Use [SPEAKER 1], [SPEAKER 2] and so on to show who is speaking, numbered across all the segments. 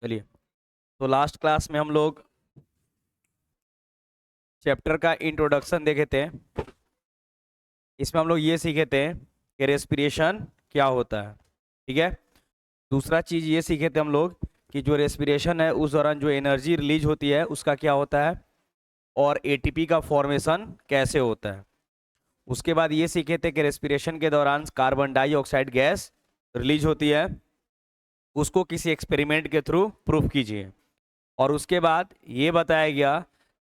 [SPEAKER 1] चलिए, तो last class में हम लोग चैप्टर का इंट्रोडक्शन देखे थे। इसमें हम लोग ये सीखे थे कि रेस्पिरेशन क्या होता है। ठीक है। दूसरा चीज ये सीखे थे हम लोग कि जो रेस्पिरेशन है उस दौरान जो एनर्जी रिलीज होती है उसका क्या होता है और एटीपी का फॉर्मेशन कैसे होता है। उसके बाद ये सीखे थे कि रेस्पिरेशन के दौरान कार्बन डाइऑक्साइड गैस रिलीज होती है, उसको किसी एक्सपेरिमेंट के थ्रू प्रूफ कीजिए। और उसके बाद ये बताया गया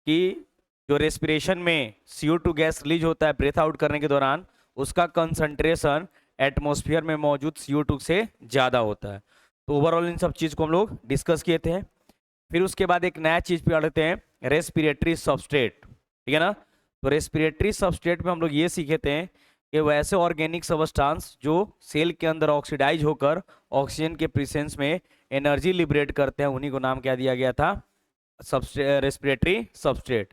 [SPEAKER 1] कि जो रेस्पिरेशन में CO2 गैस रिलीज होता है ब्रेथ आउट करने के दौरान, उसका कंसंट्रेशन एटमॉस्फेयर में मौजूद CO2 से ज़्यादा होता है। तो ओवरऑल इन सब चीज़ को हम लोग डिस्कस किए थे। फिर उसके बाद एक नया चीज़ पे आते हैं, रेस्पिरेटरी सबस्ट्रेट। ठीक है ना। तो रेस्पिरेटरी सबस्ट्रेट में हम लोग ये सीखे थे कि वैसे ऑर्गेनिक सबस्टांस जो सेल के अंदर ऑक्सीडाइज होकर ऑक्सीजन के प्रेजेंस में एनर्जी लिबरेट करते हैं, उन्हीं को नाम क्या दिया गया था, रेस्पिरेटरी सबस्ट्रेट।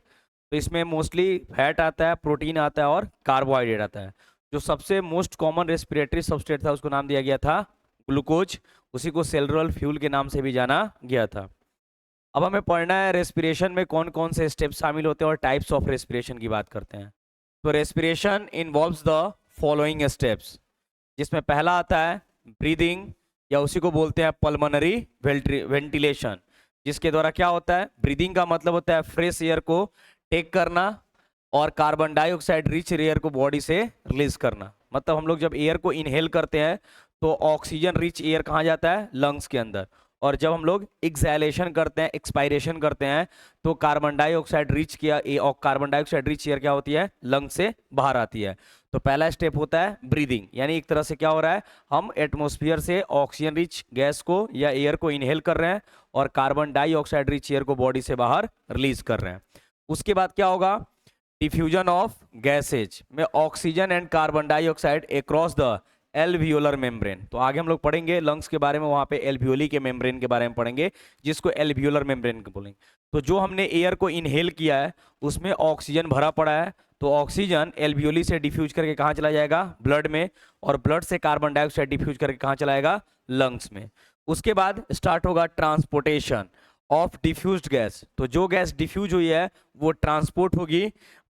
[SPEAKER 1] तो इसमें मोस्टली फैट आता है, प्रोटीन आता है और कार्बोहाइड्रेट आता है। जो सबसे मोस्ट कॉमन रेस्पिरेटरी सबस्ट्रेट था उसको नाम दिया गया था ग्लूकोज। उसी को सेलुलर फ्यूल के नाम से भी जाना गया था। अब हमें पढ़ना है रेस्पिरेशन में कौन कौन से स्टेप्स शामिल होते हैं और टाइप्स ऑफ रेस्पिरेशन की बात करते हैं। तो respiration involves the following steps, जिसमें पहला आता है ब्रीदिंग, या उसी को बोलते हैं पल्मोनरी वेंटिलेशन, जिसके द्वारा क्या होता है, ब्रीदिंग का मतलब होता है फ्रेश एयर को टेक करना और कार्बन डाइऑक्साइड रिच एयर को बॉडी से रिलीज करना। मतलब हम लोग जब एयर को इनहेल करते हैं तो ऑक्सीजन रिच एयर कहाँ जाता है, लंग्स के अंदर। और जब हम लोग एक्सहेलेशन करते हैं, एक्सपायरेशन करते हैं, तो कार्बन डाइऑक्साइड रिच एयर क्या होती है, लंग्स से बाहर आती है। तो पहला स्टेप होता है ब्रीदिंग, यानी एक तरह से क्या हो रहा है, हम एटमॉस्फेयर से ऑक्सीजन रिच गैस को या एयर को इनहेल कर रहे हैं और कार्बन डाइऑक्साइड रिच एयर को बॉडी से बाहर रिलीज कर रहे हैं। उसके बाद क्या होगा, डिफ्यूजन ऑफ गैसेज में oxygen and carbon dioxide across the alveolar membrane. तो आगे हम लोग पढ़ेंगे लंग्स के बारे में, वहां पे एल्वियोली के मेम्ब्रेन के बारे में पढ़ेंगे, जिसको एल्वियोलर मेम्ब्रेन बोलेंगे। तो जो हमने एयर को इनहेल किया है उसमें ऑक्सीजन भरा पड़ा है, तो ऑक्सीजन एल्वियोली से डिफ्यूज करके कहाँ चला जाएगा, ब्लड में, और ब्लड से कार्बन डाइऑक्साइड डिफ्यूज करके कहाँ चलाएगा, लंग्स में। उसके बाद स्टार्ट होगा ट्रांसपोर्टेशन ऑफ डिफ्यूज्ड गैस। तो जो गैस डिफ्यूज हुई है वो ट्रांसपोर्ट होगी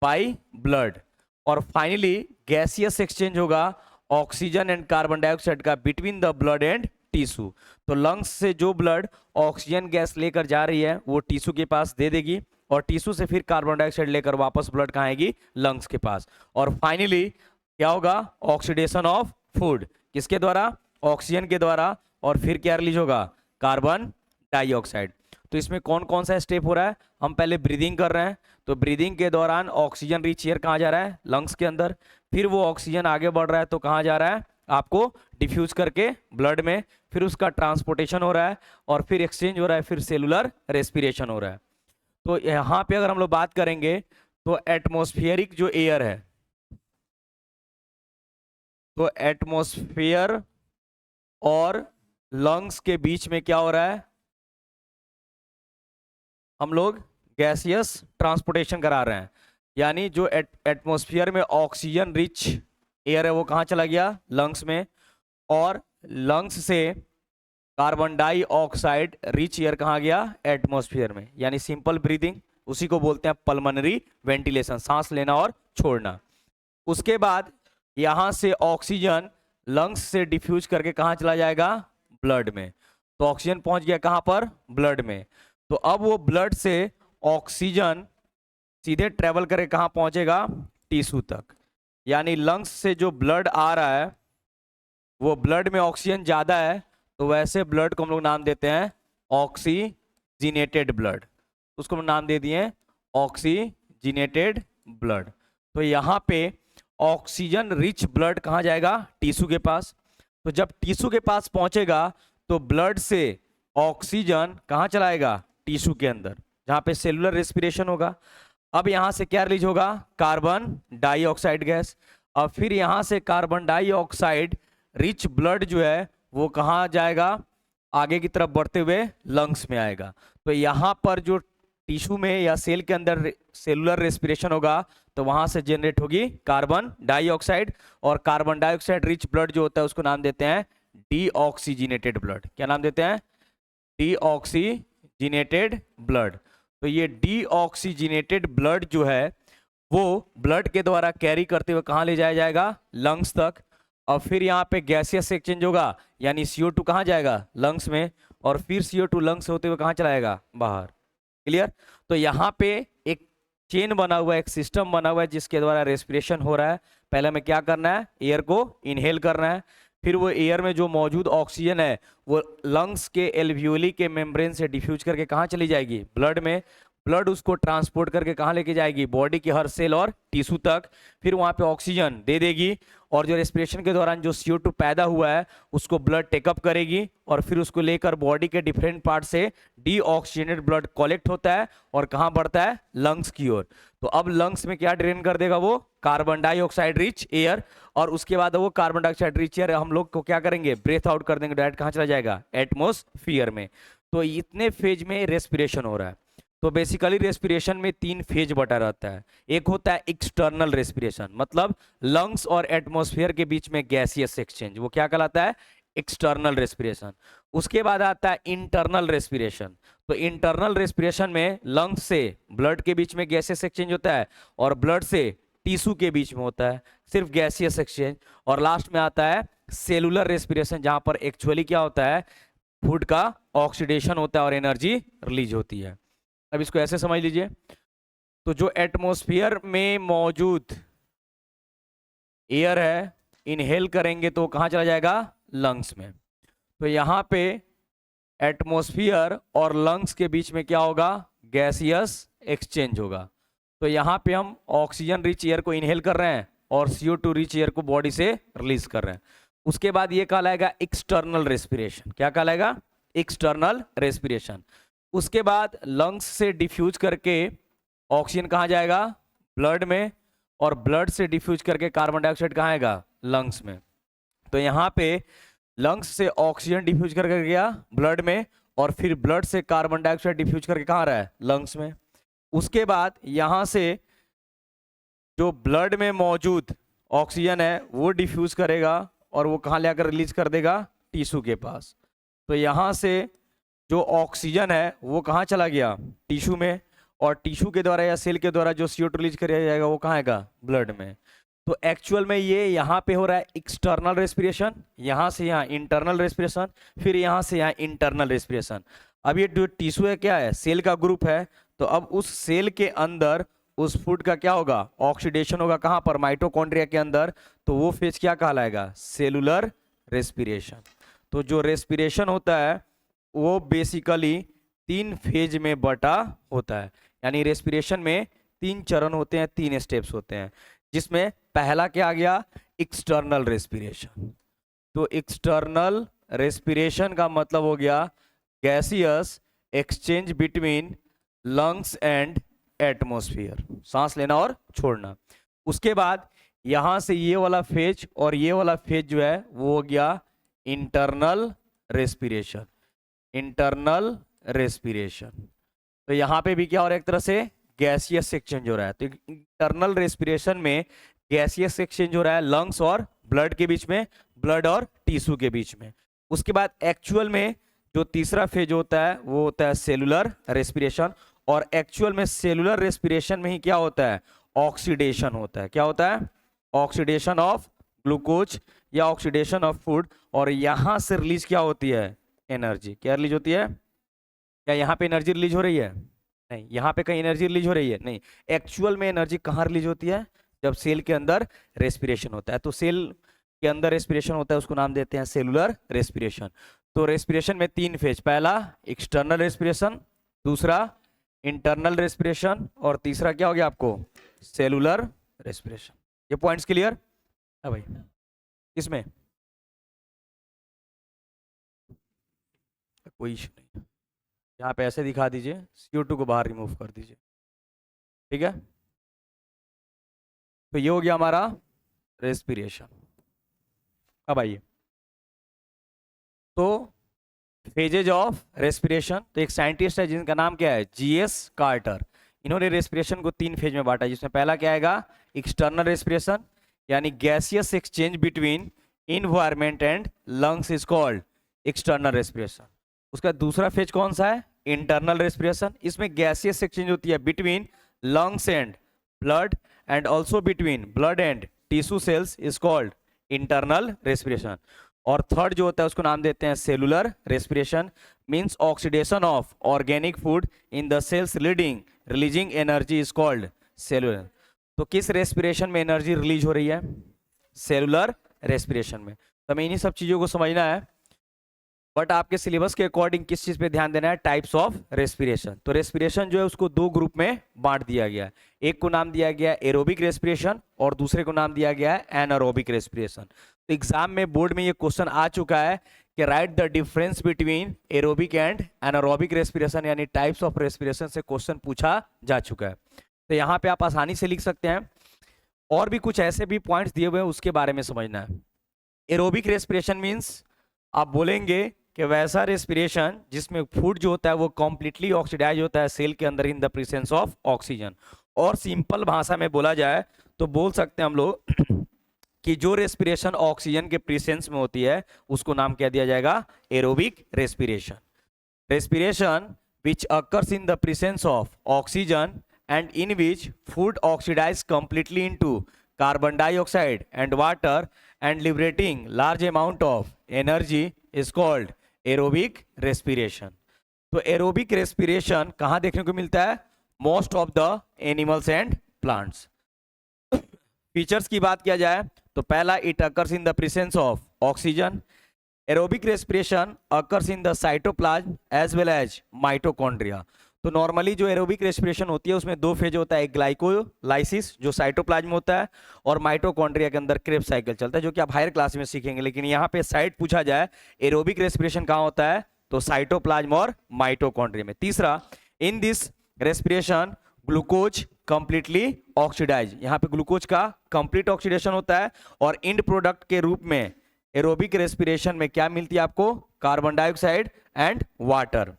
[SPEAKER 1] बाय ब्लड, और फाइनली गैसियस एक्सचेंज होगा ऑक्सीजन एंड कार्बन डाइऑक्साइड का between the blood and tissue. तो लंग्स से जो ब्लड ऑक्सीजन गैस लेकर जा रही है वो टिश्यू के पास दे देगी, और टिश्यू से फिर कार्बन डाइऑक्साइड लेकर वापस ब्लड कहाँ आएगी, लंग्स के पास। और फाइनली क्या होगा, ऑक्सीडेशन ऑफ फूड, किसके द्वारा, ऑक्सीजन के द्वारा, और फिर क्या रिलीज होगा, कार्बन डाइऑक्साइड। तो इसमें कौन कौन सा स्टेप हो रहा है, हम पहले ब्रीदिंग कर रहे हैं, तो ब्रीदिंग के दौरान ऑक्सीजन रिच एयर कहाँ जा रहा है, लंग्स के अंदर। फिर वो ऑक्सीजन आगे बढ़ रहा है तो कहाँ जा रहा है, आपको डिफ्यूज करके ब्लड में, फिर उसका ट्रांसपोर्टेशन हो रहा है, और फिर एक्सचेंज हो रहा है, फिर सेलुलर रेस्पिरेशन हो रहा है। तो यहाँ पे अगर हम लोग बात करेंगे तो एटमॉस्फेरिक जो एयर है, तो एटमॉस्फेयर और लंग्स के बीच में क्या हो रहा है, हम लोग गैसियस ट्रांसपोर्टेशन करा रहे हैं। यानी जो एटमॉस्फेयर में ऑक्सीजन रिच एयर है वो कहाँ चला गया, लंग्स में, और लंग्स से कार्बन डाइऑक्साइड रिच एयर कहाँ गया, एटमॉस्फेयर में। यानी सिंपल ब्रीदिंग, उसी को बोलते हैं पल्मोनरी वेंटिलेशन, सांस लेना और छोड़ना। उसके बाद यहां से ऑक्सीजन लंग्स से डिफ्यूज करके कहाँ चला जाएगा, ब्लड में। तो ऑक्सीजन पहुंच गया कहाँ पर, ब्लड में। तो अब वो ब्लड से ऑक्सीजन सीधे ट्रेवल करके कहाँ पहुंचेगा, टिश्यू तक। यानी लंग्स से जो ब्लड आ रहा है वो ब्लड में ऑक्सीजन ज्यादा है, तो वैसे ब्लड को हम लोग नाम देते हैं ऑक्सीजिनेटेड ब्लड। उसको हम नाम दे दिए ऑक्सीजिनेटेड ब्लड। तो यहाँ पे ऑक्सीजन रिच ब्लड कहाँ जाएगा, टिश्यू के पास। तो जब टिश्यू के पास पहुंचेगा तो ब्लड से ऑक्सीजन कहाँ चलाएगा, टिश्यू के अंदर, जहाँ पे सेलुलर रेस्पिरेशन होगा। अब यहाँ से क्या रिलीज होगा, कार्बन डाइऑक्साइड गैस। अब फिर यहाँ से कार्बन डाइऑक्साइड रिच ब्लड जो है वो कहाँ जाएगा, आगे की तरफ बढ़ते हुए लंग्स में आएगा। तो यहाँ पर जो टिश्यू में या सेल के अंदर सेलुलर रेस्पिरेशन होगा तो वहां से जनरेट होगी कार्बन डाइऑक्साइड, और कार्बन डाइऑक्साइड रिच ब्लड जो होता है उसको नाम देते हैं डीऑक्सीजिनेटेड ब्लड। क्या नाम देते हैं, डीऑक्सीजिनेटेड ब्लड। तो ये डीऑक्सीजिनेटेड ब्लड जो है वो ब्लड के द्वारा कैरी करते हुए कहाँ ले जाया जाएगा, लंग्स तक। और फिर यहाँ पे गैसियस एक्सचेंज होगा, यानी CO2 कहाँ जाएगा, लंग्स में, और फिर CO2 लंग्स होते हुए कहाँ चला जाएगा, बाहर। क्लियर। तो यहाँ पे एक चेन बना हुआ है, एक सिस्टम बना हुआ है जिसके द्वारा रेस्पिरेशन हो रहा है। पहले हमें क्या करना है, एयर को इनहेल करना है, फिर वो एयर में जो मौजूद ऑक्सीजन है वो लंग्स के एल्वियोली के मेम्ब्रेन से डिफ्यूज करके कहाँ चली जाएगी, ब्लड में। ब्लड उसको ट्रांसपोर्ट करके कहाँ लेके जाएगी, बॉडी के हर सेल और टिश्यू तक। फिर वहाँ पे ऑक्सीजन दे देगी, और जो रेस्पिरेशन के दौरान जो CO2 पैदा हुआ है उसको ब्लड टेकअप करेगी, और फिर उसको लेकर बॉडी के डिफरेंट पार्ट से डीऑक्सीजनेटेड ब्लड कलेक्ट होता है और कहाँ बढ़ता है, लंग्स की ओर। तो अब लंग्स में क्या ड्रेन कर देगा, वो कार्बन डाइऑक्साइड रिच एयर, और उसके बाद वो कार्बन डाइऑक्साइड रिच एयर हम लोग को क्या करेंगे, ब्रेथ आउट कर देंगे, डायरेक्ट कहाँ चला जाएगा, एटमॉस्फेयर में। तो इतने फेज में रेस्पिरेशन हो रहा है। तो बेसिकली रेस्पिरेशन में 3 फेज बटा रहता है। एक होता है एक्सटर्नल रेस्पिरेशन, मतलब लंग्स और एटमॉस्फेयर के बीच में गैसियस एक्सचेंज, वो क्या कहलाता है, एक्सटर्नल रेस्पिरेशन। उसके बाद आता है इंटरनल रेस्पिरेशन। तो इंटरनल रेस्पिरेशन में लंग्स से ब्लड के बीच में गैसियस एक्सचेंज होता है, और ब्लड से टिश्यू के बीच में होता है सिर्फ गैसियस एक्सचेंज। और लास्ट में आता है सेलुलर रेस्पिरेशन, जहां पर एक्चुअली क्या होता है, फूड का ऑक्सीडेशन होता है और एनर्जी रिलीज होती है। अब इसको ऐसे समझ लीजिए, तो जो एटमॉस्फेयर में मौजूद एयर है, इनहेल करेंगे तो कहाँ चला जाएगा, लंग्स में। तो यहाँ पे एटमॉस्फेयर और लंग्स के बीच में क्या होगा, गैसियस एक्सचेंज होगा। तो यहाँ पे हम ऑक्सीजन रिच एयर को इनहेल कर रहे हैं और CO2 रिच एयर को बॉडी से रिलीज कर रहे हैं। उसके बाद ये कहलाएगा एक्सटर्नल रेस्पिरेशन। क्या कहलाएगा, एक्सटर्नल रेस्पिरेशन। उसके बाद लंग्स से डिफ्यूज करके ऑक्सीजन कहाँ जाएगा, ब्लड में, और ब्लड से डिफ्यूज करके कार्बन डाइऑक्साइड कहाँ आएगा, लंग्स में। तो यहाँ पे लंग्स से ऑक्सीजन डिफ्यूज करके गया ब्लड में, और फिर ब्लड से कार्बन डाइऑक्साइड डिफ्यूज करके कहाँ रहा है, लंग्स में। उसके बाद यहाँ से जो ब्लड में मौजूद ऑक्सीजन है वो डिफ्यूज करेगा, और वो कहाँ लेकर रिलीज कर देगा, टिश्यू के पास। तो यहाँ से जो ऑक्सीजन है वो कहाँ चला गया, टिश्यू में, और टिश्यू के द्वारा या सेल के द्वारा जो CO2 रिलीज किया जाएगा वो कहाँ आएगा, ब्लड में। तो एक्चुअल में ये यहाँ पे हो रहा है एक्सटर्नल रेस्पिरेशन, यहाँ से यहाँ इंटरनल रेस्पिरेशन, फिर यहाँ से यहाँ इंटरनल रेस्पिरेशन। अब ये जो टिश्यू है क्या है, सेल का ग्रुप है। तो अब उस सेल के अंदर उस फूड का क्या होगा, ऑक्सीडेशन होगा, कहाँ पर, माइटोकॉन्ड्रिया के अंदर। तो वो फेज क्या कहलाएगा, सेलुलर रेस्पिरेशन। तो जो रेस्पिरेशन होता है वो बेसिकली 3 फेज में बटा होता है, यानी रेस्पिरेशन में 3 चरण होते हैं, 3 स्टेप्स होते हैं, जिसमें पहला क्या आ गया, एक्सटर्नल रेस्पिरेशन। तो एक्सटर्नल रेस्पिरेशन का मतलब हो गया gaseous exchange between lungs and atmosphere, सांस लेना और छोड़ना। उसके बाद यहां से ये वाला फेज और ये वाला फेज जो है वो हो गया इंटरनल रेस्पिरेशन, इंटरनल रेस्पिरेशन। तो यहाँ पे भी क्या हो रहा है, एक तरह से गैसियस एक्सचेंज हो रहा है। तो इंटरनल रेस्पिरेशन में गैसियस एक्सचेंज हो रहा है लंग्स और ब्लड के बीच में, ब्लड और टिश्यू के बीच में। उसके बाद एक्चुअल में जो तीसरा फेज होता है वो होता है सेलुलर रेस्पिरेशन, और एक्चुअल में सेलुलर रेस्पिरेशन में ही क्या होता है, ऑक्सीडेशन होता है। क्या होता है, ऑक्सीडेशन ऑफ ग्लूकोज या ऑक्सीडेशन ऑफ फूड, और यहां से रिलीज क्या होती है, एनर्जी। क्या रिलीज होती है, क्या यहाँ पे एनर्जी रिलीज हो रही है, नहीं। यहाँ पे कहीं एनर्जी रिलीज हो रही है, नहीं। एक्चुअल में एनर्जी कहाँ रिलीज होती है, जब सेल के अंदर रेस्पिरेशन होता है। तो सेल के अंदर रेस्पिरेशन होता है, उसको नाम देते हैं सेलुलर रेस्पिरेशन। तो रेस्पिरेशन में 3 फेज, पहला एक्सटर्नल रेस्पिरेशन, दूसरा इंटरनल रेस्पिरेशन, और तीसरा क्या हो गया आपको, सेलुलर रेस्पिरेशन। ये पॉइंट्स क्लियर है भाई, इसमें कोई इशू नहीं। यहाँ पे ऐसे दिखा दीजिए, CO2 को बाहर रिमूव कर दीजिए, ठीक है। तो ये हो गया हमारा रेस्पिरेशन। अब आइए, तो फेजेज ऑफ रेस्पिरेशन। तो एक साइंटिस्ट है जिनका नाम क्या है, GS कार्टर। इन्होंने रेस्पिरेशन को 3 फेज में बांटा, जिसमें पहला क्या आएगा, एक्सटर्नल रेस्पिरेशन, यानी gaseous exchange between environment and lungs is called external respiration. उसका दूसरा फेज कौन सा है? Internal respiration. इसमें गैसियस एक्सचेंज होती है between lungs and blood and also between blood and tissue cells is called internal respiration. और थर्ड जो होता है उसको नाम देते हैं cellular respiration, means oxidation of organic food in the cells releasing energy is called cellular. तो किस रेस्पिरेशन में एनर्जी रिलीज हो रही है? सेलुलर रेस्पिरेशन में। तो हमें इन्हीं सब चीजों को समझना है, बट आपके सिलेबस के अकॉर्डिंग किस चीज पे ध्यान देना है? Types of respiration. तो रेस्पिरेशन जो है उसको दो ग्रुप में बांट दिया गया है, एक को नाम दिया गया है एरोबिक रेस्पिरेशन और दूसरे को नाम दिया गया है एनारोबिक रेस्पिरेशन। तो एग्जाम में बोर्ड में ये क्वेश्चन आ चुका है कि right the difference between aerobic and anaerobic respiration, यानी टाइप्स ऑफ रेस्पिरेशन से क्वेश्चन पूछा जा चुका है। तो यहाँ पे आप आसानी से लिख सकते हैं। और भी कुछ ऐसे भी पॉइंट्स दिए हुए हैं, उसके बारे में समझना है। एरोबिक रेस्पिरेशन मीन्स आप बोलेंगे कि वैसा रेस्पिरेशन जिसमें फूड जो होता है वो कॉम्प्लीटली ऑक्सीडाइज होता है सेल के अंदर in the presence of oxygen. और सिंपल भाषा में बोला जाए तो बोल सकते हैं हम लोग कि जो रेस्पिरेशन ऑक्सीजन के प्रेजेंस में होती है उसको नाम क्या दिया जाएगा? Aerobic respiration. Respiration which occurs in the presence of oxygen and in which food oxidizes completely into carbon dioxide and water and liberating large amount of energy is called aerobic respiration। तो aerobic respiration कहाँ देखने को मिलता है? Most of the animals and plants। Features की बात किया जाए तो पहला, it occurs in the presence of oxygen। aerobic respiration occurs in the cytoplasm as well as mitochondria। तो नॉर्मली जो एरोबिक रेस्पिरेशन होती है उसमें दो फेज होता है, एक ग्लाइकोलाइसिस जो साइटोप्लाज्म होता है और माइटोकॉन्ड्रिया के अंदर क्रेब्स साइकिल चलता है, जो कि आप हायर क्लास में सीखेंगे। लेकिन यहाँ पे साइड पूछा जाए एरोबिक रेस्पिरेशन कहाँ होता है तो साइटोप्लाज्म और माइटोकॉन्ड्रिया में। तीसरा, in this respiration glucose completely oxidise, यहाँ पे ग्लूकोज का कंप्लीट ऑक्सीडेशन होता है और इंड प्रोडक्ट के रूप में एरोबिक रेस्पिरेशन में क्या मिलती है आपको? Carbon dioxide and water.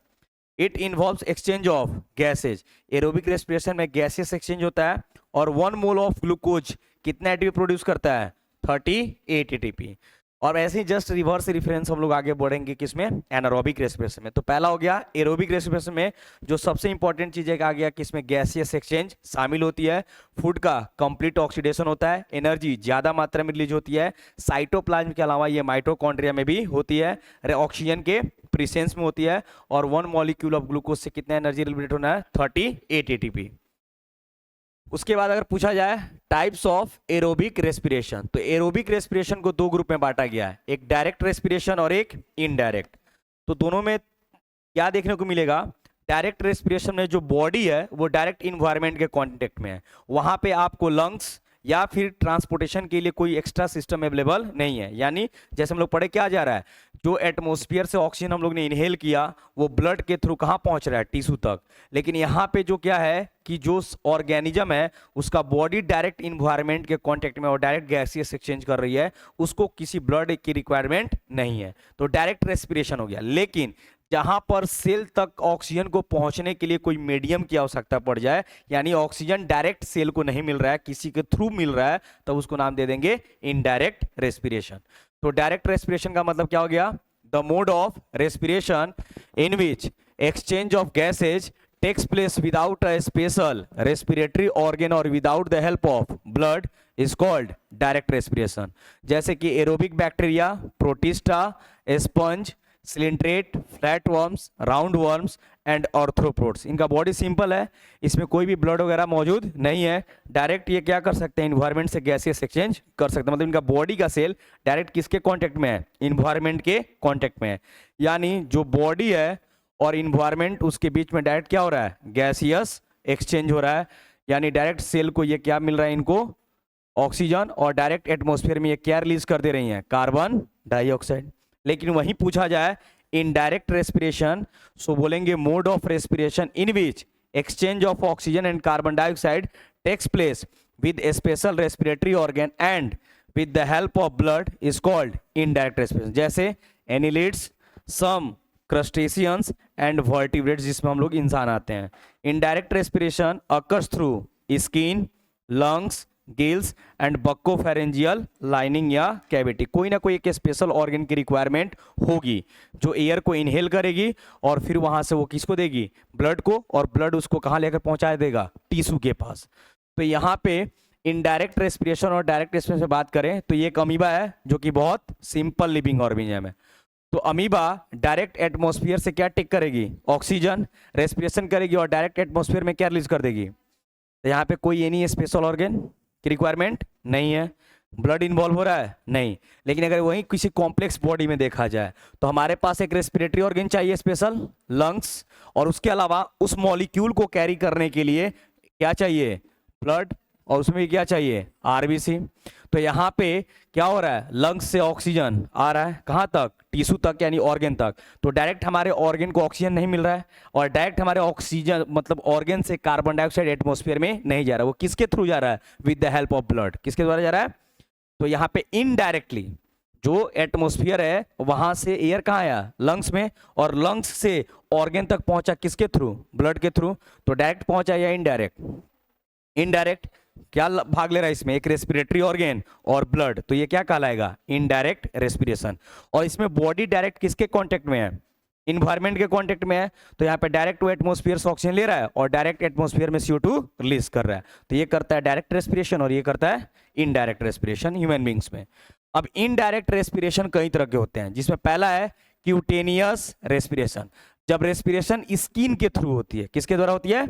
[SPEAKER 1] It involves exchange of gases. Aerobic respiration में गैसेस एक्सचेंज होता है और 1 मोल ऑफ ग्लूकोज कितना एटीपी प्रोड्यूस करता है? 38 एटीपी। और ऐसे ही जस्ट रिवर्स रेफरेंस हम लोग आगे बढ़ेंगे किसमें? एनारोबिक रेस्पिरेशन में। तो पहला हो गया एरोबिक रेस्पिरेशन में जो सबसे इंपॉर्टेंट चीज है आ गया कि इसमें गैसियस एक्सचेंज शामिल होती है, फूड का कंप्लीट ऑक्सीडेशन होता है, एनर्जी ज्यादा मात्रा में रिलीज होती है, साइटोप्लाज्म के अलावा ये माइटोकॉन्ड्रिया में भी होती है, ऑक्सीजन के प्रेजेंस में होती है और 1 मॉलिक्यूल ऑफ ग्लूकोज से कितना एनर्जी लिबरेट होना है? 38 एटीपी। उसके बाद अगर पूछा जाए टाइप्स ऑफ एरोबिक रेस्पिरेशन, तो एरोबिक रेस्पिरेशन को दो ग्रुप में बांटा गया है, एक डायरेक्ट रेस्पिरेशन और एक इनडायरेक्ट। तो दोनों में क्या देखने को मिलेगा? डायरेक्ट रेस्पिरेशन में जो बॉडी है वो डायरेक्ट इन्वायरमेंट के कांटेक्ट में है, वहां पे आपको लंग्स या फिर ट्रांसपोर्टेशन के लिए कोई एक्स्ट्रा सिस्टम अवेलेबल नहीं है। यानी जैसे हम लोग पढ़े क्या जा रहा है, जो एटमॉस्फेयर से ऑक्सीजन हम लोग ने इनहेल किया वो ब्लड के थ्रू कहाँ पहुंच रहा है? टिश्यू तक। लेकिन यहाँ पे जो क्या है कि जो ऑर्गेनिज्म है उसका बॉडी डायरेक्ट इन्वायरमेंट के कांटेक्ट में और डायरेक्ट गैसियस एक्सचेंज कर रही है, उसको किसी ब्लड की रिक्वायरमेंट नहीं है, तो डायरेक्ट रेस्पिरेशन हो गया। लेकिन जहां पर सेल तक ऑक्सीजन को पहुंचने के लिए कोई मीडियम की आवश्यकता पड़ जाए, यानी ऑक्सीजन डायरेक्ट सेल को नहीं मिल रहा है, किसी के थ्रू मिल रहा है, तो उसको नाम दे देंगे इनडायरेक्ट रेस्पिरेशन। तो डायरेक्ट रेस्पिरेशन का मतलब क्या हो गया? The mode of respiration in which exchange of gases takes place without a special respiratory organ or without the help of blood is called direct respiration। जैसे कि aerobic bacteria, protista, sponge, coelenterate, flatworms, round worms and arthropods, इनका body simple है, इसमें कोई भी blood वगैरह मौजूद नहीं है, डायरेक्ट ये क्या कर सकते हैं? इन्वायरमेंट से गैसियस एक्सचेंज कर सकते हैं। मतलब इनका बॉडी का सेल डायरेक्ट किसके कांटेक्ट में है? इन्वायरमेंट के कांटेक्ट में है। यानी जो बॉडी है और इन्वायरमेंट उसके बीच में डायरेक्ट क्या हो रहा है? गैसियस एक्सचेंज हो रहा है। यानी डायरेक्ट सेल को ये क्या मिल रहा है? इनको ऑक्सीजन, और डायरेक्ट एटमॉस्फेयर में ये क्या रिलीज कर दे रही हैं? Carbon dioxide. लेकिन वहीं पूछा जाए इनडायरेक्ट रेस्पिरेशन, सो बोलेंगे mode of respiration in which exchange of oxygen and carbon dioxide takes place with a special respiratory organ and with the help of blood is called indirect respiration. जैसे annelids, some crustaceans and vertebrates, जिसमें हम लोग इंसान आते हैं। Indirect respiration occurs through skin, lungs, gills and buccopharyngeal lining या cavity. कोई ना कोई एक स्पेशल ऑर्गन की रिक्वायरमेंट होगी जो एयर को इनहेल करेगी और फिर वहां से वो किसको देगी, ब्लड को, और ब्लड उसको कहाँ लेकर पहुंचा देगा, टिश्यू के पास। तो यहाँ पे इनडायरेक्ट रेस्पिरेशन और डायरेक्ट रेस्पिरेशन से बात करें तो ये एक अमीबा है जो कि बहुत सिंपल लिविंग ऑर्गेनिज्म है। तो अमीबा डायरेक्ट एटमॉस्फेयर से क्या टेक करेगी, ऑक्सीजन रेस्पिरेशन करेगी और डायरेक्ट एटमॉस्फेयर में क्या रिलीज कर देगी। तो यहाँ पे कोई एनी स्पेशल ऑर्गन की रिक्वायरमेंट नहीं है। ब्लड इन्वॉल्व हो रहा है नहीं, लेकिन अगर वही किसी कॉम्प्लेक्स बॉडी में देखा जाए तो हमारे पास एक रेस्पिरेटरी ऑर्गन चाहिए स्पेशल, लंग्स, और उसके अलावा उस मॉलिक्यूल को कैरी करने के लिए क्या चाहिए, ब्लड, और उसमें भी क्या चाहिए, आरबीसी। तो यहाँ पे क्या हो रहा है, लंग्स से ऑक्सीजन आ रहा है कहाँ तक, टिश्यू तक, यानी ऑर्गन तक। तो डायरेक्ट हमारे ऑर्गन को ऑक्सीजन नहीं मिल रहा है और डायरेक्ट हमारे ऑक्सीजन मतलब ऑर्गन से कार्बन डाइऑक्साइड एटमॉस्फेयर में नहीं जा रहा है, वो किसके थ्रू जा रहा है, with the help of blood. किसके द्वारा जा रहा है, तो यहाँ पे इनडायरेक्टली जो एटमॉस्फेयर है वहां से एयर कहाँ आया, लंग्स में, और लंग्स से ऑर्गन तक पहुंचा किसके थ्रू, ब्लड के थ्रू। तो डायरेक्ट पहुंचा या इनडायरेक्ट, इनडायरेक्ट। क्या भाग ले रहा है इसमें, एक रेस्पिरेटरी ऑर्गन और ब्लड, तो ये क्या कहलाएगा, इनडायरेक्ट रेस्पिरेशन। और इसमें बॉडी डायरेक्ट किसके कांटेक्ट में है, इन्वायरमेंट के कांटेक्ट में है। तो यहाँ पे डायरेक्ट वो एटमॉस्फेयर से ऑक्सीजन ले रहा है और डायरेक्ट एटमॉस्फेयर में CO2 रिलीज कर रहा है। तो ये करता है डायरेक्ट रेस्पिरेशन और ये करता है इनडायरेक्ट रेस्पिरेशन ह्यूमन बींग्स में। अब इनडायरेक्ट रेस्पिरेशन कई तरह के होते हैं, जिसमें पहला है क्यूटेनियस रेस्पिरेशन। जब रेस्पिरेशन स्किन के थ्रू होती है, किसके द्वारा होती है,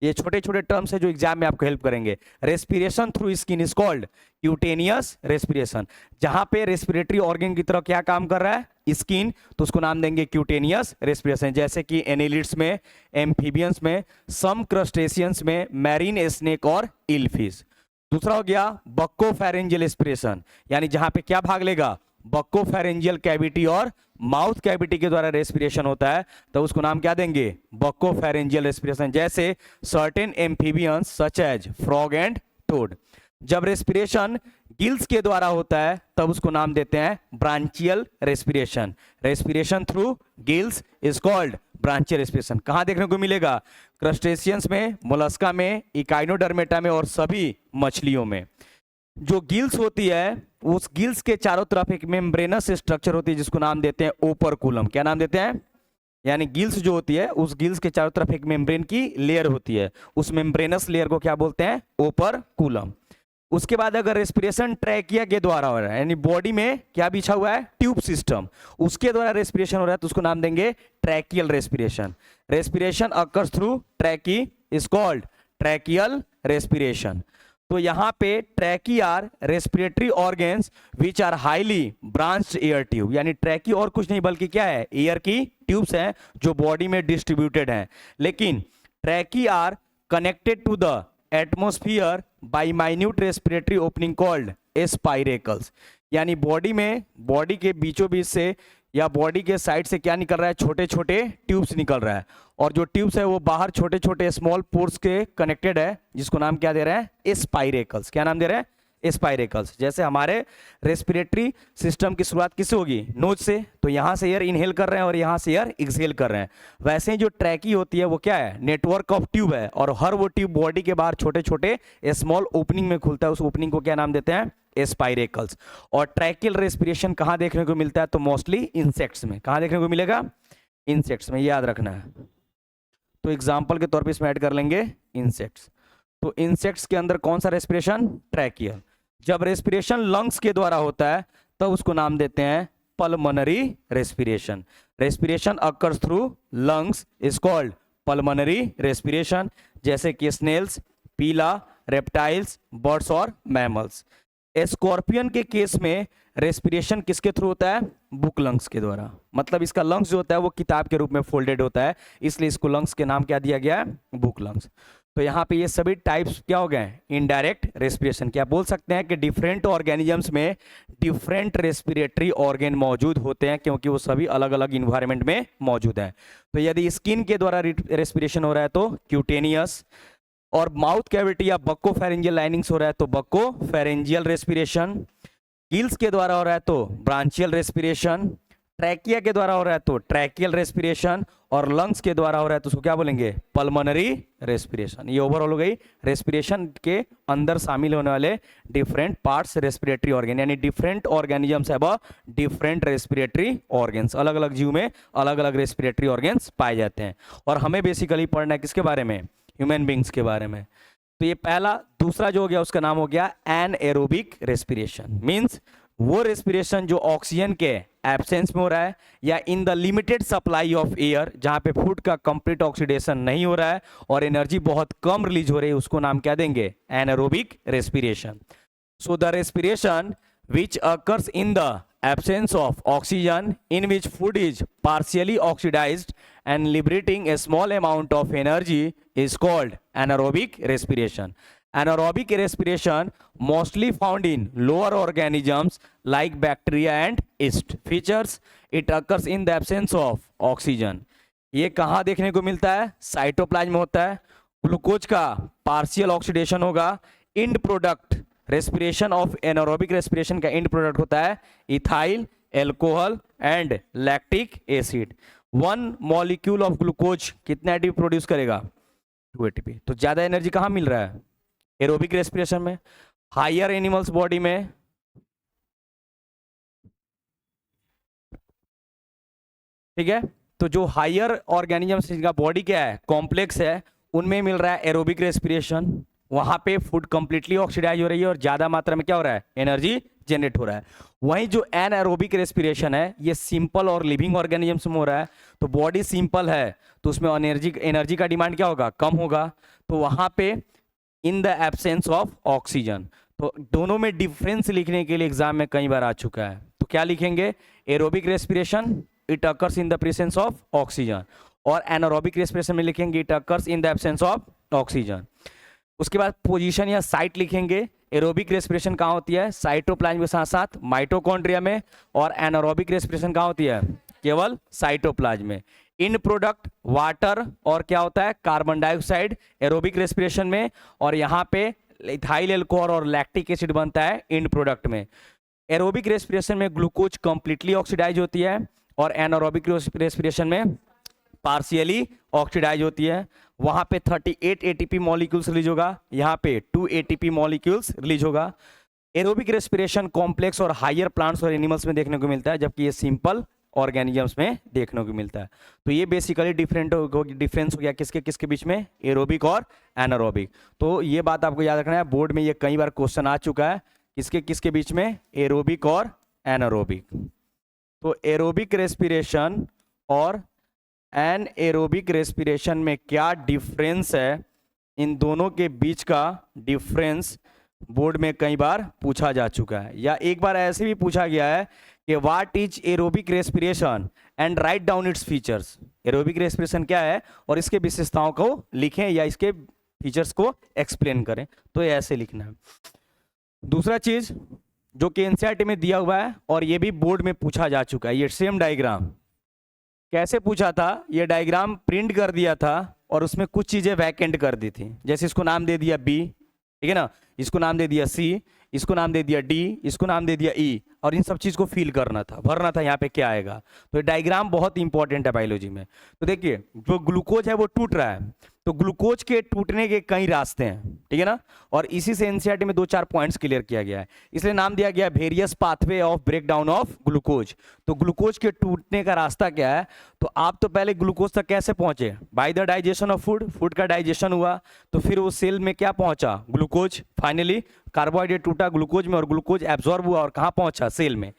[SPEAKER 1] ये छोटे छोटे टर्म्स है जो एग्जाम में आपको हेल्प करेंगे। Respiration through skin is called cutaneous respiration. जहां पे रेस्पिरेटरी ऑर्गन की तरह क्या काम कर रहा है, स्किन, तो उसको नाम देंगे क्यूटेनियस रेस्पिरेशन। जैसे कि एनिलिड्स में, एम्फीबियंस में, सम क्रस्टेशियंस में, मैरीन स्नेक और इलफिश। दूसरा हो गया बक्कोफेरेंजियल रेस्पिरेशन, यानी जहां पे क्या भाग लेगा, बक्कोफेरेंजियल कैविटी और माउथ कैविटी के द्वारा रेस्पिरेशन होता है, तो उसको नाम क्या देंगे, बक्कोफेरेंजियल रेस्पिरेशन। जैसे certain amphibians such as frog and toad. जब रेस्पिरेशन गिल्स के द्वारा होता है तब उसको नाम देते हैं branchial respiration. Respiration through gills is called branchial respiration. कहां देखने को मिलेगा, क्रस्टेशियंस में, मोलस्का में, इकाइनोडर्मेटा में और सभी मछलियों में। जो गिल्स होती है उस गिल्स के चारों तरफ एक मेम्ब्रेनस स्ट्रक्चर होती है जिसको नाम देते हैं ओपरकुलम। क्या नाम देते हैं, यानी गिल्स जो होती है उस गिल्स के चारों तरफ एक मेम्ब्रेन की लेयर होती है, उस मेम्ब्रेनस लेयर को क्या बोलते हैं, ओपरकुलम। उसके बाद अगर रेस्पिरेशन ट्रैकिया के द्वारा हो रहा है, यानी बॉडी में क्या बिछा हुआ है, ट्यूब सिस्टम, उसके द्वारा रेस्पिरेशन हो रहा है, तो उसको नाम देंगे tracheal respiration. Respiration occurs through trachea is called tracheal respiration. तो यहाँ पे trachea are respiratory organs which are highly branched air tube, यानी ट्रैकी और कुछ नहीं बल्कि क्या है, एयर की ट्यूब्स हैं जो बॉडी में डिस्ट्रीब्यूटेड हैं। लेकिन trachea are connected to the atmosphere by minute respiratory opening called spiracles, यानी बॉडी में, बॉडी के बीचों बीच से या बॉडी के साइड से क्या निकल रहा है, छोटे छोटे ट्यूब्स निकल रहा है, और जो ट्यूब्स है वो बाहर छोटे छोटे स्मॉल पोर्स के कनेक्टेड है, जिसको नाम क्या दे रहे हैं, स्पाइरेकल्स। क्या नाम दे रहे हैं, स्पाइरेकल्स। जैसे हमारे रेस्पिरेटरी सिस्टम की शुरुआत किससे होगी, नोज से, तो यहाँ से एयर इनहेल कर रहे हैं और यहाँ से एयर एक्सहेल कर रहे हैं। वैसे ही जो ट्रैकी होती है वो क्या है, नेटवर्क ऑफ ट्यूब है, और हर वो ट्यूब बॉडी के बाहर छोटे छोटे स्मॉल ओपनिंग में खुलता है, उस ओपनिंग को क्या नाम देते हैं, स्पाइरेकल्स। और ट्रैकियल रेस्पिरेशन कहाँ देखने को मिलता है, तो मोस्टली इंसेक्ट्स में। कहाँ देखने को मिलेगा, इंसेक्ट्स में, याद रखना है। तो एग्जाम्पल के तौर पर इसमें ऐड कर लेंगे इंसेक्ट्स। तो इंसेक्ट्स के अंदर कौन सा रेस्पिरेशन, ट्रैकियल। जब रेस्पिरेशन लंग्स के द्वारा होता है तब उसको नाम देते हैं pulmonary respiration. Respiration occurs through lungs is called pulmonary respiration, जैसे कि स्नेल्स, पीला, रेप्टाइल्स, बर्ड्स और मैमल्स। स्कॉर्पियन के केस में रेस्पिरेशन किसके थ्रू होता है, बुक लंग्स के द्वारा। मतलब इसका लंग्स जो होता है वो किताब के रूप में फोल्डेड होता है, इसलिए इसको लंग्स के नाम क्या दिया गया है, बुक लंग्स। तो यहाँ पे ये सभी टाइप्स क्या हो गए, इनडायरेक्ट रेस्पिरेशन। क्या बोल सकते हैं कि डिफरेंट ऑर्गेनिजम्स में डिफरेंट रेस्पिरेटरी ऑर्गन मौजूद होते हैं, क्योंकि वो सभी अलग अलग इन्वायरमेंट में मौजूद हैं। तो यदि स्किन के द्वारा रेस्पिरेशन हो रहा है तो क्यूटेनियस, और माउथ कैविटी या बक्कोफेरेंजियल लाइनिंग्स हो रहा है तो बक्कोफेरेंजियल रेस्पिरेशन, गिल्स के द्वारा हो रहा है तो ब्रांचियल रेस्पिरेशन, ट्रैकिया के द्वारा हो रहा है तो ट्रैकियल रेस्पिरेशन, और लंग्स के द्वारा हो रहा है तो उसको क्या बोलेंगे, पल्मोनरी रेस्पिरेशन। ये ओवरऑल हो गई रेस्पिरेशन के अंदर शामिल होने वाले डिफरेंट पार्ट्स रेस्पिरेटरी ऑर्गन, यानी different organisms have a different respiratory organs. अलग अलग जीव में अलग अलग रेस्पिरेटरी ऑर्गन्स पाए जाते हैं। और हमें बेसिकली पढ़ना है किसके बारे में, ह्यूमन बींग्स के बारे में। तो ये पहला। दूसरा जो हो गया उसका नाम हो गया एनएरोबिक रेस्पिरेशन। मींस वो रेस्पिरेशन जो ऑक्सीजन के एब्सेंस में हो रहा है या in the limited supply of air, जहां पे फूड का कंप्लीट ऑक्सीडेशन नहीं हो रहा है और एनर्जी बहुत कम रिलीज हो रही है, उसको नाम क्या देंगे, anaerobic respiration. So the respiration which occurs in the absence of oxygen, in which food is partially oxidized and liberating a small amount of energy, is called anaerobic respiration. Anaerobic respiration mostly found in lower organisms like bacteria and yeast. Features: it occurs in the absence of oxygen. ये कहाँ देखने को मिलता है, cytoplasm में होता है। Glucose का पार्शियल ऑक्सीडेशन होगा। End product respiration of anaerobic respiration का इंड प्रोडक्ट होता है ethyl alcohol and lactic acid. 1 molecule of glucose कितना एटीपी प्रोड्यूस करेगा, 2 एटीपी। तो ज्यादा एनर्जी कहाँ मिल रहा है, एरोबिक रेस्पिरेशन में। हायर एनिमल्स बॉडी में ठीक है, तो जो हायर ऑर्गेनिजम्स जिनका बॉडी क्या है, कॉम्प्लेक्स है, उनमें मिल रहा है एरोबिक रेस्पिरेशन। वहां पे फूड कंप्लीटली ऑक्सीडाइज हो रही है और ज्यादा मात्रा में क्या हो रहा है, एनर्जी जनरेट हो रहा है। वहीं जो एनएरोबिक रेस्पिरेशन है ये सिंपल और लिविंग ऑर्गेनिजम्स में हो रहा है। तो बॉडी सिंपल है तो उसमें एनर्जी का डिमांड क्या होगा, कम होगा। तो वहां पे इन द एब्सेंस ऑफ ऑक्सीजन। तो दोनों में डिफरेंस लिखने के लिए एग्जाम में कई बार आ चुका है। तो क्या लिखेंगे, aerobic respiration it occurs in the presence of oxygen, और एनारोबिक रेस्पिरेशन में लिखेंगे it occurs in the absence of oxygen. उसके बाद पोजीशन या साइट लिखेंगे। एरोबिक रेस्पिरेशन कहाँ होती है, साइटोप्लाज्म के साथ साथ माइटोकॉन्ड्रिया में, और एनारोबिक रेस्पिरेशन कहाँ होती है, केवल साइटोप्लाज्म में। इन प्रोडक्ट वाटर और क्या होता है, कार्बन डाइऑक्साइड एरोबिक रेस्पिरेशन में, और यहाँ पे इथाइल एल्कोहल और लैक्टिक एसिड बनता है इन प्रोडक्ट में। एरोबिक रेस्पिरेशन में ग्लूकोज कंप्लीटली ऑक्सीडाइज होती है और एनारोबिक रेस्पिरेशन में पार्शियली ऑक्सीडाइज होती है। वहां पे 38 एटीपी मॉलिक्यूल्स रिलीज होगा, यहाँ पे 2 एटीपी मॉलिक्यूल्स रिलीज होगा। एरोबिक रेस्पिरेशन कॉम्प्लेक्स और हायर प्लांट्स और एनिमल्स में देखने को मिलता है, जबकि ये सिंपल ऑर्गेनिजम्स में देखने को मिलता है। तो ये बेसिकली डिफरेंस हो गया किसके किसके बीच में, एरोबिक और एनारोबिक। तो ये बात आपको याद रखना है, बोर्ड में ये कई बार क्वेश्चन आ चुका है, किसके किसके बीच में, एरोबिक और एनारोबिक। तो एरोबिक रेस्पिरेशन और एनएरोबिक रेस्पिरेशन में क्या डिफरेंस है, इन दोनों के बीच का डिफरेंस बोर्ड में कई बार पूछा जा चुका है, या एक बार ऐसे भी पूछा गया है कि what is aerobic respiration and write down its features. Aerobic respiration क्या है और इसके विशेषताओं को लिखें या इसके फीचर्स को एक्सप्लेन करें। तो ये ऐसे लिखना है। दूसरा चीज जो कि एनसीईआरटी में दिया हुआ है और ये भी बोर्ड में पूछा जा चुका है, ये सेम डायग्राम। कैसे पूछा था, ये डायग्राम प्रिंट कर दिया था और उसमें कुछ चीजें वैकेंट कर दी थी। जैसे इसको नाम दे दिया बी, ठीक है ना, इसको नाम दे दिया सी, इसको नाम दे दिया डी, इसको नाम दे दिया ई, और इन सब चीज को फिल करना था, भरना था यहाँ पे क्या आएगा। तो ये डायग्राम बहुत इंपॉर्टेंट है बायोलॉजी में। तो देखिए जो ग्लूकोज है वो टूट रहा है, तो ग्लूकोज के टूटने के कई रास्ते हैं, ठीक है ना, और इसी से एनसीईआरटी में 2-4 पॉइंट्स क्लियर किया गया है, इसलिए नाम दिया गया various pathway of breakdown of glucose. तो ग्लूकोज के टूटने का रास्ता क्या है, तो आप तो पहले ग्लूकोज तक कैसे पहुंचे, by the digestion of food, food का डाइजेशन हुआ तो फिर वो सेल में क्या पहुंचा, ग्लूकोज। फाइनली कार्बोहाइड्रेट टूटा ग्लूकोज में और ग्लूकोज एब्जॉर्ब हुआ और कहां पहुंचा, सेल में।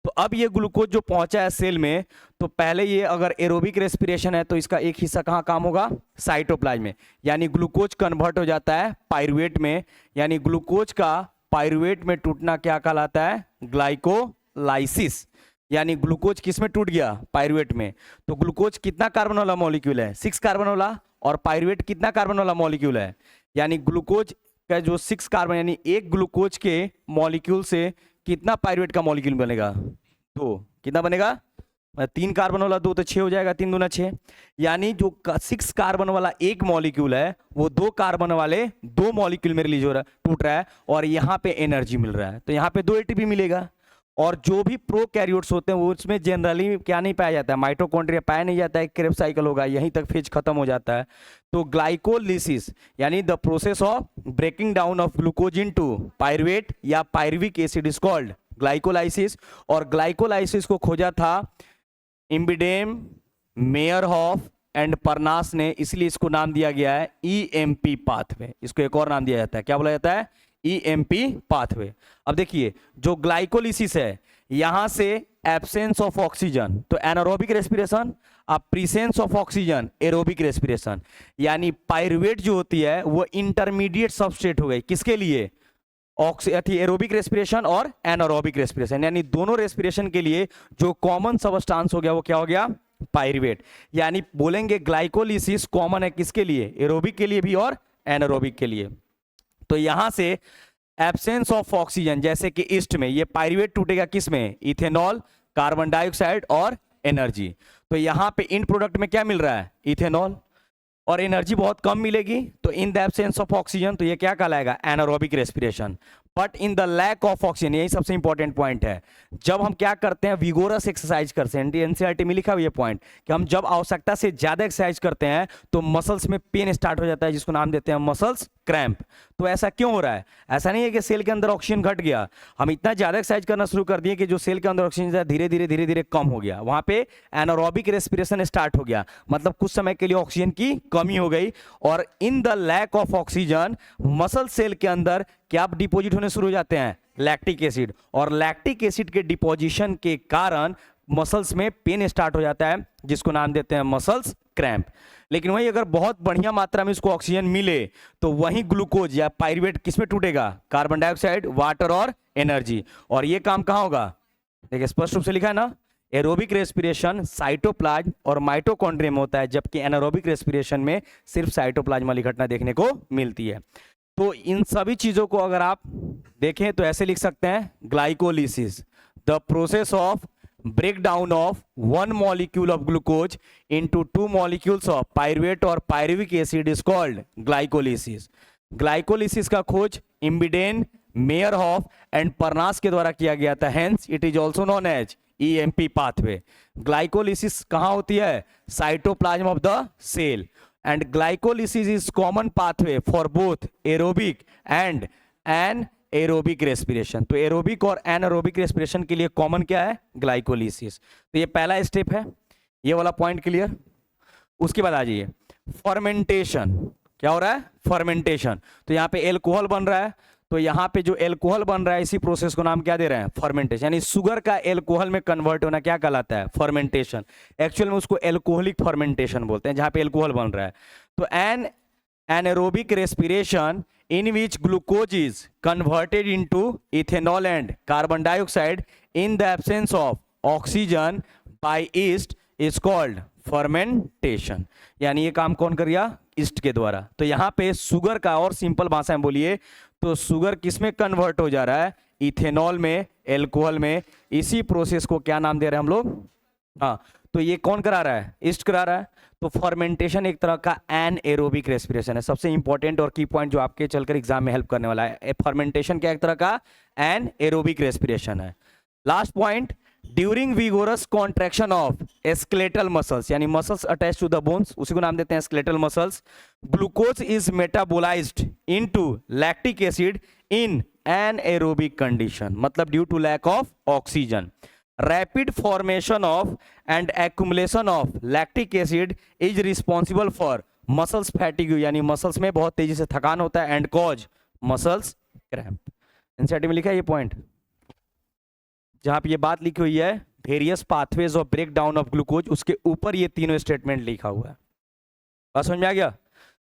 [SPEAKER 1] तो अब ये ग्लूकोज जो पहुंचा है सेल में, तो पहले ये अगर एरोबिक रेस्पिरेशन है तो इसका एक हिस्सा कहाँ काम होगा, साइटोप्लाज्म में, यानी ग्लूकोज कन्वर्ट हो जाता है पाइरुवेट में, यानी ग्लूकोज का पाइरुवेट में टूटना क्या कहलाता है, ग्लाइकोलाइसिस। यानी ग्लूकोज किस में टूट गया, पाइरुवेट में। तो ग्लूकोज कितना कार्बन वाला मॉलिक्यूल है, 6 कार्बन वाला, और पाइरुवेट कितना कार्बन वाला मॉलिक्यूल है, यानी ग्लूकोज का जो 6 कार्बन, यानी एक ग्लूकोज के मॉलिक्यूल से कितना पाइरुवेट का मॉलिक्यूल बनेगा, 2। कितना बनेगा, 3 कार्बन वाला 2 तो 6 हो जाएगा, 3 दूना 6। यानी जो 6 कार्बन वाला एक मॉलिक्यूल है वो 2 कार्बन वाले 2 मॉलिक्यूल में रिलीज हो रहा है, टूट रहा है, और यहाँ पे एनर्जी मिल रहा है। तो यहाँ पे 2 एटीपी मिलेगा, और जो भी प्रोकैरियोट्स होते हैं वो उसमें जनरली क्या नहीं पाया जाता है, माइटोकॉन्ड्रिया पाया नहीं जाता है, क्रेब्स साइकिल होगा, यहीं तक फेज खत्म हो जाता है। तो ग्लाइकोलिसिस यानी the process of breaking down of glucose into pyruvate या pyruvic acid is called glycolysis. और ग्लाइकोलाइसिस को खोजा था इम्बिडेम, मेयरहॉफ एंड परनास ने, इसलिए इसको नाम दिया गया है ईएमपी पाथवे। इसको एक और नाम दिया जाता है, क्या बोला जाता है, ईएमपी पाथवे। अब देखिए जो ग्लाइकोलिसिस है, यहां से एब्सेंस ऑफ ऑक्सीजन तो एनारोबिक रेस्पिरेशन, अब प्रीसेंस ऑफ ऑक्सीजन एरोबिक रेस्पिरेशन, यानी पायरुवेट जो होती है वो इंटरमीडिएट सबस्ट्रेट हो गई किसके लिए, एरोबिक रेस्पिरेशन और एनारोबिक रेस्पिरेशन, यानी दोनों रेस्पिरेशन के लिए जो कॉमन सबस्टांस हो गया वो क्या हो गया, पायरुवेट। यानी बोलेंगे ग्लाइकोलिसिस कॉमन है किसके लिए, एरोबिक के लिए भी और एनारोबिक के लिए। तो यहां से एब्सेंस ऑफ ऑक्सीजन, जैसे कि ईस्ट में ये पायरुवेट टूटेगा किस में, इथेनॉल, कार्बन डाइऑक्साइड और एनर्जी। तो यहां पे इन प्रोडक्ट में क्या मिल रहा है, इथेनॉल, और एनर्जी बहुत कम मिलेगी, तो in the absence of oxygen तो ये क्या कहलाएगा, anaerobic respiration. But in the lack of oxygen, यही सबसे इंपॉर्टेंट पॉइंट है, जब हम क्या करते हैं विगोरस एक्सरसाइज करते हैं, एनसीईआरटी में लिखा हुआ ये पॉइंट कि हम जब आवश्यकता से ज्यादा एक्सरसाइज करते हैं तो मसल्स में पेन स्टार्ट हो जाता है, जिसको नाम देते हैं मसल्स क्रैम्प। तो ऐसा क्यों हो रहा है, ऐसा नहीं है कि सेल के अंदर ऑक्सीजन घट गया, हम इतना ज्यादा एक्सरसाइज करना शुरू कर दिए कि जो सेल के अंदर ऑक्सीजन धीरे धीरे कम हो गया, वहां पे एनारोबिक रेस्पिरेशन स्टार्ट हो गया, मतलब कुछ समय के लिए ऑक्सीजन की कमी हो गई। और in the lack of oxygen muscle cell के अंदर क्या डिपोजिट होने शुरू हो जाते हैं, लैक्टिक एसिड, और लैक्टिक एसिड के डिपोजिशन के कारण मसल्स में पेन स्टार्ट हो जाता है, जिसको नाम देते हैं मसल्स क्रैम्प। लेकिन वहीं अगर बहुत बढ़िया मात्रा में इसको ऑक्सीजन मिले तो वहीं ग्लूकोज या पायरुवेट किसमें टूटेगा, कार्बन डाइऑक्साइड, वाटर और एनर्जी। और ये काम कहां होगा, देखिए स्पष्ट रूप से लिखा है ना, एरोबिक रेस्पिरेशन साइटोप्लाज्म और माइटोकॉन्ड्रिया में होता है, जबकि एनारोबिक रेस्पिरेशन में सिर्फ साइटोप्लाज्म वाली घटना देखने को मिलती है। तो इन सभी चीजों को अगर आप देखें तो ऐसे लिख सकते हैं, glycolysis the process of breakdown of one molecule of glucose into two molecules of pyruvate और pyruvic acid is called glycolysis। Glycolysis का खोज इम्बिडेन, मेयरहॉफ एंड परनास के द्वारा किया गया था, hence it is also known as EMP pathway. Glycolysis कहां होती है, cytoplasm of the cell, and glycolysis is common pathway for both aerobic and anaerobic respiration. तो एरोबिक और एनारोबिक रेस्पिरेशन के लिए कॉमन क्या है, ग्लाइकोलिसिस। तो ये पहला स्टेप है, ये वाला पॉइंट क्लियर। उसके बाद आ जाइए फर्मेंटेशन, क्या हो रहा है, फर्मेंटेशन। तो यहाँ पे एल्कोहल बन रहा है, तो यहाँ पे जो एल्कोहल बन रहा है इसी प्रोसेस को नाम क्या दे रहे हैं, फर्मेंटेशन, यानी शुगर का एल्कोहल में कन्वर्ट होना क्या कहलाता है, फर्मेंटेशन। एक्चुअल में उसको एल्कोहलिक फर्मेंटेशन बोलते हैं, जहाँ पे एल्कोहल बन रहा है। तो anaerobic respiration in which glucose is converted into ethanol and carbon dioxide in the absence of oxygen by yeast is called fermentation। यानी ये काम कौन कर गया, ईस्ट के द्वारा। तो यहाँ पे शुगर का, और सिंपल भाषा में बोलिए तो शुगर किस में कन्वर्ट हो जा रहा है, इथेनॉल में, एल्कोहल में। इसी प्रोसेस को क्या नाम दे रहे हैं हम लोग, हाँ, तो ये कौन करा रहा है, ईस्ट करा रहा है। तो फर्मेंटेशन एक तरह का एनएरोबिक रेस्पिरेशन है, सबसे इंपॉर्टेंट और की पॉइंट जो आपके चलकर एग्जाम में हेल्प करने वाला है। फर्मेंटेशन क्या एक तरह का एनएरोबिक रेस्पिरेशन है। Last point, during vigorous contraction of skeletal muscles, यानी muscles attach to the bones, उसी को नाम देते हैं skeletal muscles, glucose is metabolised into lactic acid in anaerobic condition, मतलब due to lack of oxygen. Rapid formation of and accumulation of lactic acid is responsible for muscles fatigue, यानी muscles में बहुत तेजी से थकान होता है, and cause muscles cramp। NCERT में लिखा है ये पॉइंट, जहां पे ये बात लिखी हुई है various pathways of break down of glucose, उसके ऊपर ये तीनों स्टेटमेंट लिखा हुआ है। बात समझ में आ गया।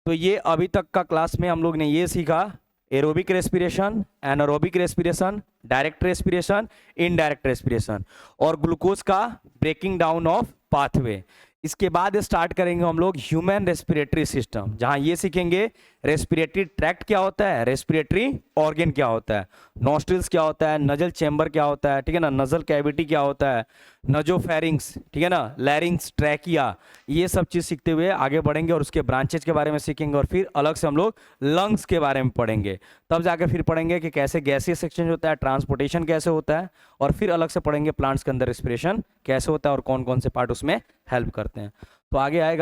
[SPEAKER 1] तो ये अभी तक का क्लास में हम लोग ने ये सीखा, aerobic respiration, anaerobic respiration, direct respiration, indirect respiration, और ग्लूकोज का ब्रेकिंग डाउन ऑफ पाथवे। इसके बाद स्टार्ट करेंगे हम लोग ह्यूमन रेस्पिरेटरी सिस्टम, जहां ये सीखेंगे रेस्पिरेटरी ट्रैक्ट क्या होता है, रेस्पिरेटरी ऑर्गन क्या होता है, नॉस्ट्रिल्स क्या होता है, नजल चैम्बर क्या होता है, ठीक है ना, नजल कैविटी क्या होता है, नजोफेरिंग्स, ठीक है ना, लैरिंग्स, ट्रैकिया, ये सब चीज़ सीखते हुए आगे बढ़ेंगे और उसके ब्रांचेज के बारे में सीखेंगे और फिर अलग से हम लोग लंग्स के बारे में पढ़ेंगे। तब जाके फिर पढ़ेंगे कि कैसे गैसियस एक्सचेंज होता है, ट्रांसपोर्टेशन कैसे होता है, और फिर अलग से पढ़ेंगे प्लांट्स के अंदर रेस्पिरेशन कैसे होता है और कौन कौन से पार्ट उसमें हेल्प करते हैं। तो आगे आएगा।